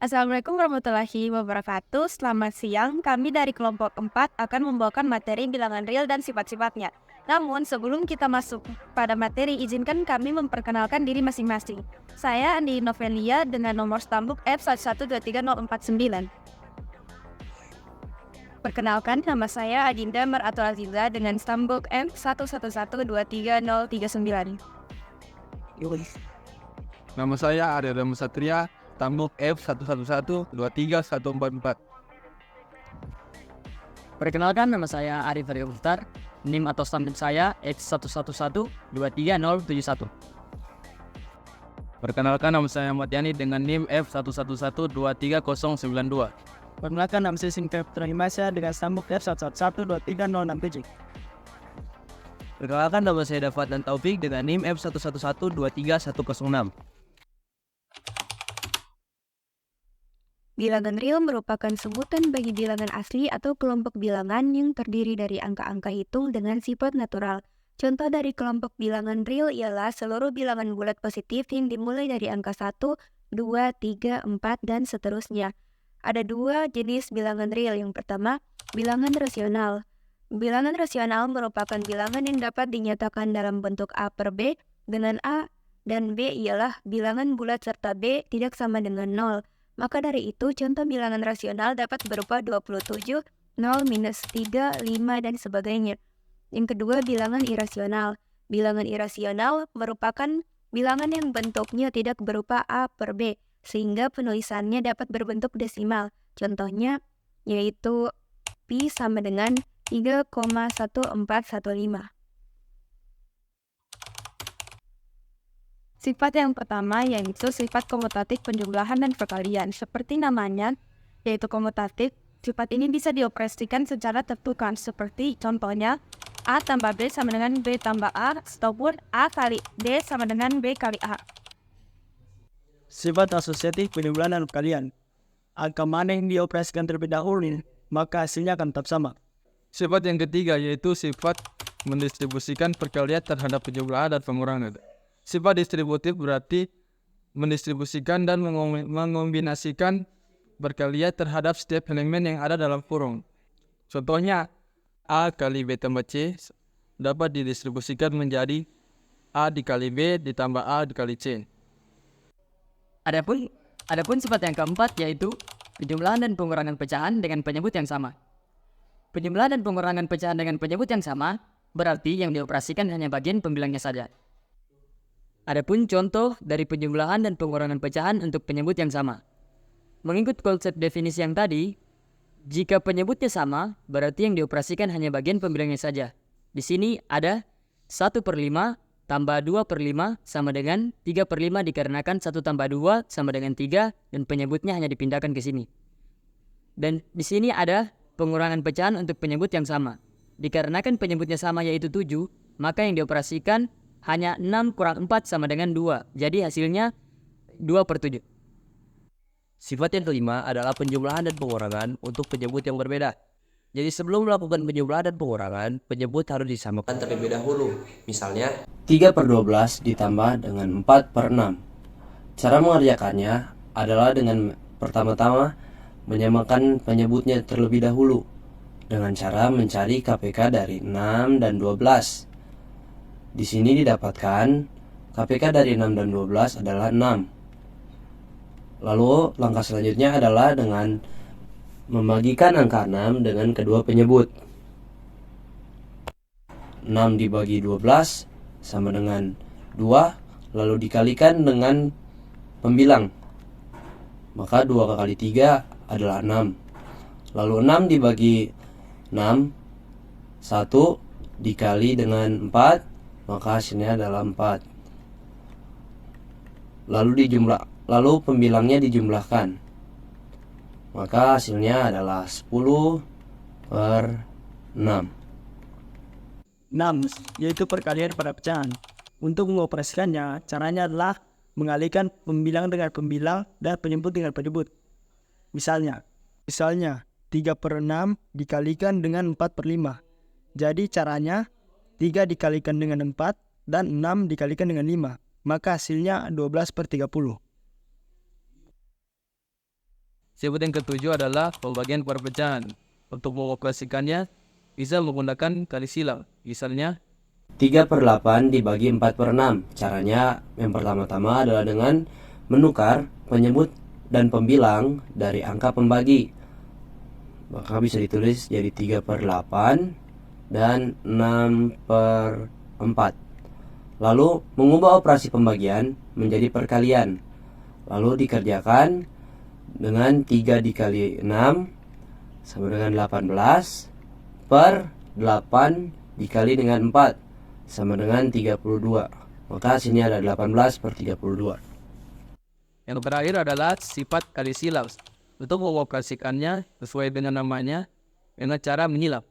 Assalamualaikum warahmatullahi wabarakatuh. Selamat siang. Kami dari kelompok 4 akan membawakan materi bilangan real dan sifat-sifatnya. Namun sebelum kita masuk pada materi, izinkan kami memperkenalkan diri masing-masing. Saya Andi Novelia dengan nomor stambuk F1123049. Perkenalkan, nama saya Adinda Maratul Aziza dengan stambuk M111233039. Nama saya Arya Dharma Satria, tambuk F111231144. Perkenalkan, nama saya Arif Arya Mukhtar, NIM atau stambuk saya X111233071. Perkenalkan, nama saya Ahmad Yani dengan NIM F111230092. Perkenalkan, nama saya Singkat Terhimasa dengan stambuk F1112306. Perkenalkan, nama saya Dafat dan Taufik dengan NIM F111231006. Bilangan real merupakan sebutan bagi bilangan asli atau kelompok bilangan yang terdiri dari angka-angka hitung dengan sifat natural. Contoh dari kelompok bilangan real ialah seluruh bilangan bulat positif yang dimulai dari angka 1, 2, 3, 4, dan seterusnya. Ada dua jenis bilangan real. Yang pertama, bilangan rasional. Bilangan rasional merupakan bilangan yang dapat dinyatakan dalam bentuk A per B, dengan A dan B ialah bilangan bulat serta B tidak sama dengan 0. Maka dari itu, contoh bilangan rasional dapat berupa 27, 0, minus 3, 5, dan sebagainya. Yang kedua, bilangan irasional. Bilangan irasional merupakan bilangan yang bentuknya tidak berupa A per B, sehingga penulisannya dapat berbentuk desimal. Contohnya yaitu pi sama dengan 3,1415. Sifat yang pertama yaitu sifat komutatif penjumlahan dan perkalian. Seperti namanya, yaitu komutatif, sifat ini bisa dioperasikan secara tertukar. Seperti contohnya, A tambah B sama dengan B tambah A, ataupun A kali B sama dengan B kali A. Sifat asosiatif penjumlahan dan perkalian. Angka mana yang dioperasikan terlebih dahulu, maka hasilnya akan tetap sama. Sifat yang ketiga yaitu sifat mendistribusikan perkalian terhadap penjumlahan dan pengurangan. Sifat distributif berarti mendistribusikan dan mengombinasikan perkalian terhadap setiap elemen yang ada dalam kurung. Contohnya, A kali B tambah C dapat didistribusikan menjadi A dikali B ditambah A dikali C. Adapun sifat yang keempat yaitu penjumlahan dan pengurangan pecahan dengan penyebut yang sama. Penjumlahan dan pengurangan pecahan dengan penyebut yang sama berarti yang dioperasikan hanya bagian pembilangnya saja. Adapun contoh dari penjumlahan dan pengurangan pecahan untuk penyebut yang sama. Mengikut konsep definisi yang tadi, jika penyebutnya sama, berarti yang dioperasikan hanya bagian pembilangnya saja. Di sini ada 1/5 tambah 2/5 sama dengan 3/5 dikarenakan 1 tambah 2 sama dengan 3 dan penyebutnya hanya dipindahkan ke sini. Dan di sini ada pengurangan pecahan untuk penyebut yang sama. Dikarenakan penyebutnya sama yaitu 7, maka yang dioperasikan hanya 6 kurang 4 sama dengan 2. Jadi hasilnya 2/7. Sifat yang kelima adalah penjumlahan dan pengurangan untuk penyebut yang berbeda. Jadi sebelum melakukan penjumlahan dan pengurangan, penyebut harus disamakan terlebih dahulu. Misalnya, 3/12 ditambah dengan 4/6. Cara mengerjakannya adalah dengan pertama-tama menyamakan penyebutnya terlebih dahulu dengan cara mencari KPK dari 6 dan 12. Di sini didapatkan KPK dari 6 dan 12 adalah 6. Lalu langkah selanjutnya adalah dengan membagikan angka 6 dengan kedua penyebut. 6 dibagi 12 sama dengan 2, lalu dikalikan dengan pembilang. Maka 2 kali 3 adalah 6. Lalu 6 dibagi 6, 1 dikali dengan 4, maka hasilnya adalah 4. Lalu pembilangnya dijumlahkan. Maka hasilnya adalah 10/6. 6, yaitu perkalian pada pecahan. Untuk mengoperasikannya, caranya adalah mengalihkan pembilang dengan pembilang dan penyebut dengan penyebut. Misalnya 3/6 dikalikan dengan 4/5. Jadi caranya 3 dikalikan dengan 4 dan 6 dikalikan dengan 5. Maka hasilnya 12/30. Sifat yang ketujuh adalah pembagian perpecahan. Untuk mengoperasikannya bisa menggunakan kali silang. Misalnya 3/8 dibagi 4/6. Caranya yang pertama-tama adalah dengan menukar penyebut dan pembilang dari angka pembagi. Maka bisa ditulis jadi 3/8 dan 6/4. Lalu mengubah operasi pembagian menjadi perkalian. Lalu dikerjakan dengan 3 dikali 6 sama dengan 18 per 8 dikali dengan 4 sama dengan 32. Maka sini ada 18 per 32. yang terakhir adalah sifat kali silang. Untuk mengoperasikannya sesuai dengan namanya dengan cara menyilap.